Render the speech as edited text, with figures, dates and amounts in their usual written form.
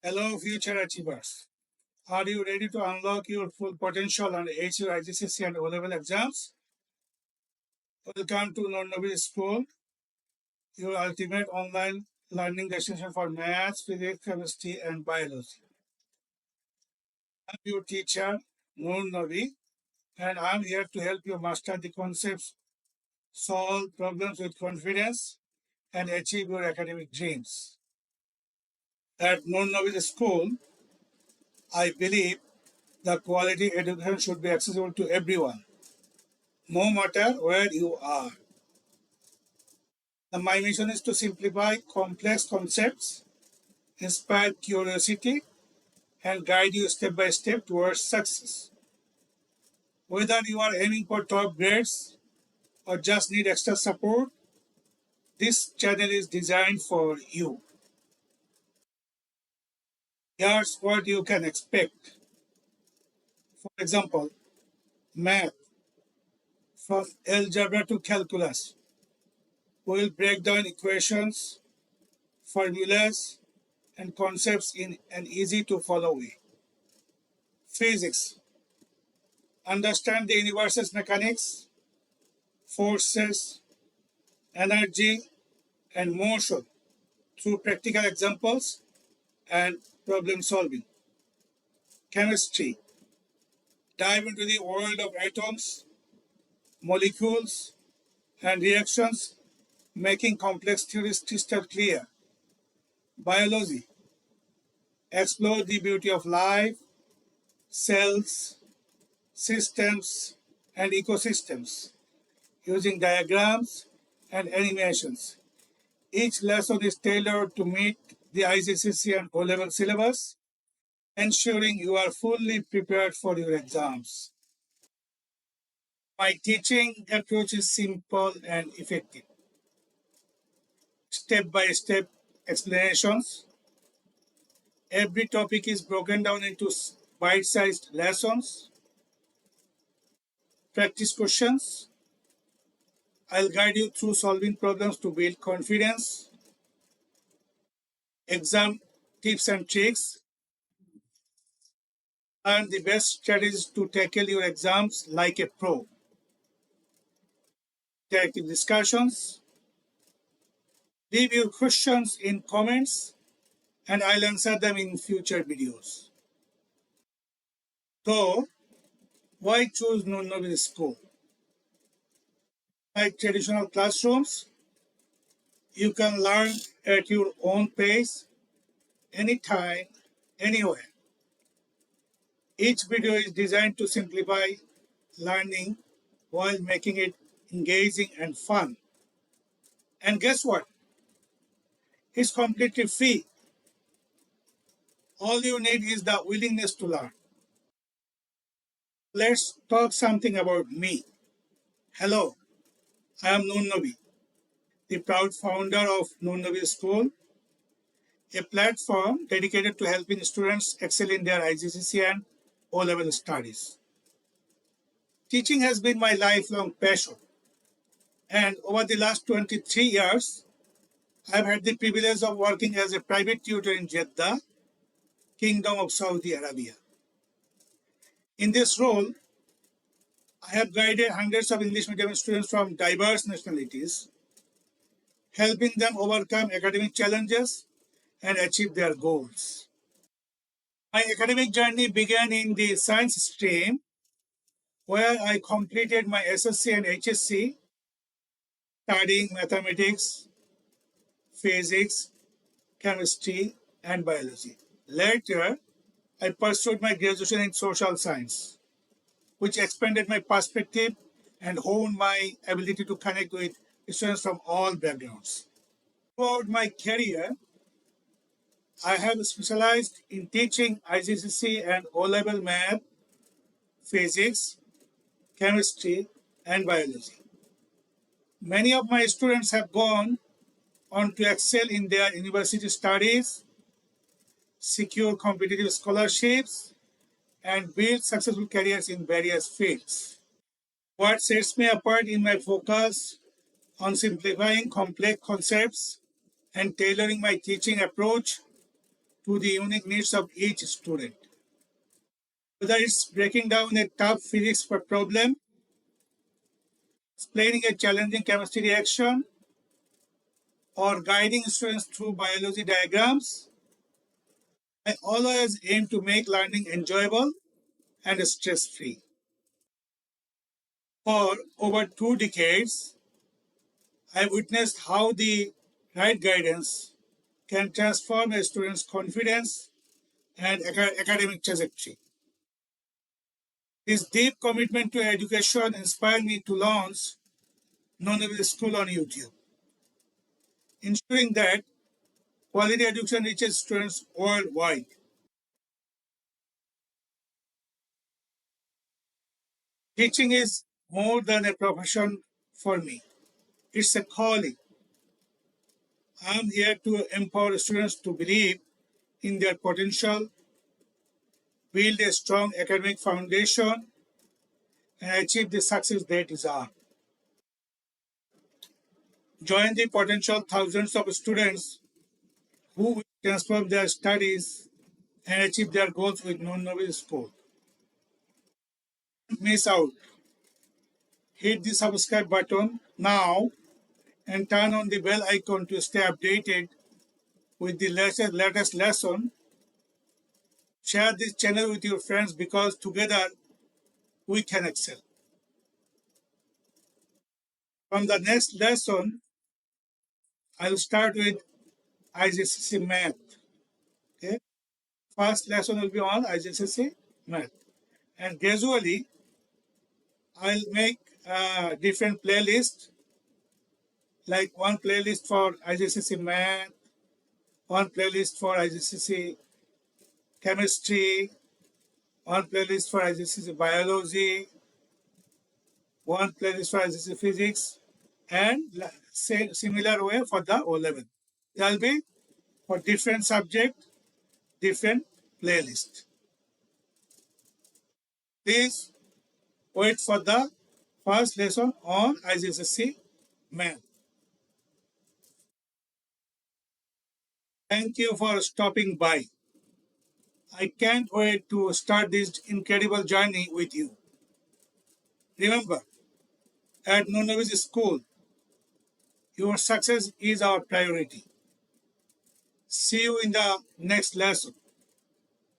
Hello, future achievers. Are you ready to unlock your full potential and ace your IGCSE and O-Level exams? Welcome to Nur Nabi School, your ultimate online learning destination for maths, physics, chemistry, and biology. I'm your teacher, Nur Nabi, and I'm here to help you master the concepts, solve problems with confidence, and achieve your academic dreams. At Nur Nabi School, I believe the quality education should be accessible to everyone, no matter where you are. My mission is to simplify complex concepts, inspire curiosity, and guide you step by step towards success. Whether you are aiming for top grades or just need extra support, this channel is designed for you. Here's what you can expect. For example, math from algebra to calculus. We will break down equations, formulas, and concepts in an easy to follow way. Physics. Understand the universe's mechanics, forces, energy, and motion through practical examples and problem solving. Chemistry. Dive into the world of atoms, molecules, and reactions, making complex theories crystal clear. Biology. Explore the beauty of life, cells, systems, and ecosystems using diagrams and animations. Each lesson is tailored to meet the IGCSE and O-Level syllabus, ensuring you are fully prepared for your exams. My teaching approach is simple and effective. Step-by-step explanations. Every topic is broken down into bite-sized lessons. Practice questions. I'll guide you through solving problems to build confidence. Exam tips and tricks. Learn the best strategies to tackle your exams like a pro. Interactive discussions. Leave your questions in comments and I'll answer them in future videos. So, why choose Nur Nabi School? Like traditional classrooms, you can learn at your own pace, anytime, anywhere. Each video is designed to simplify learning while making it engaging and fun. And guess what? It's completely free. All you need is the willingness to learn. Let's talk something about me. Hello, I am Nur Nabi, the proud founder of Nur Nabi School, a platform dedicated to helping students excel in their IGCSE and O-Level studies. Teaching has been my lifelong passion, and over the last 23 years, I've had the privilege of working as a private tutor in Jeddah, Kingdom of Saudi Arabia. In this role, I have guided hundreds of English medium students from diverse nationalities, helping them overcome academic challenges and achieve their goals. My academic journey began in the science stream, where I completed my SSC and HSC, studying mathematics, physics, chemistry, and biology. Later, I pursued my graduation in social science, which expanded my perspective and honed my ability to connect with students from all backgrounds. Throughout my career, I have specialized in teaching IGCSE and O-Level Math, physics, chemistry, and biology. Many of my students have gone on to excel in their university studies, secure competitive scholarships, and build successful careers in various fields. What sets me apart is my focus on simplifying complex concepts and tailoring my teaching approach to the unique needs of each student. Whether it's breaking down a tough physics problem, explaining a challenging chemistry reaction, or guiding students through biology diagrams, I always aim to make learning enjoyable and stress-free. For over 2 decades, I witnessed how the right guidance can transform a student's confidence and academic trajectory. His deep commitment to education inspired me to launch Nur Nabi School on YouTube, ensuring that quality education reaches students worldwide. Teaching is more than a profession for me. It's a calling. I'm here to empower students to believe in their potential, build a strong academic foundation, and achieve the success they deserve. Join the potential thousands of students who will transform their studies and achieve their goals with Nur Nabi School. Don't miss out. Hit the subscribe button now and turn on the bell icon to stay updated with the latest lesson. Share this channel with your friends because together we can excel. From the next lesson, I'll start with IGCSE Math. Okay? First lesson will be on IGCSE Math. And gradually, I'll make a different playlist, like one playlist for IGCSE Math, one playlist for IGCSE Chemistry, one playlist for IGCSE Biology, one playlist for IGCSE Physics, and similar way for the O-Level. There will be for different subject, different playlist. Please wait for the first lesson on IGCSE Math. Thank you for stopping by. I can't wait to start this incredible journey with you. Remember, at Nur Nabi School, your success is our priority. See you in the next lesson.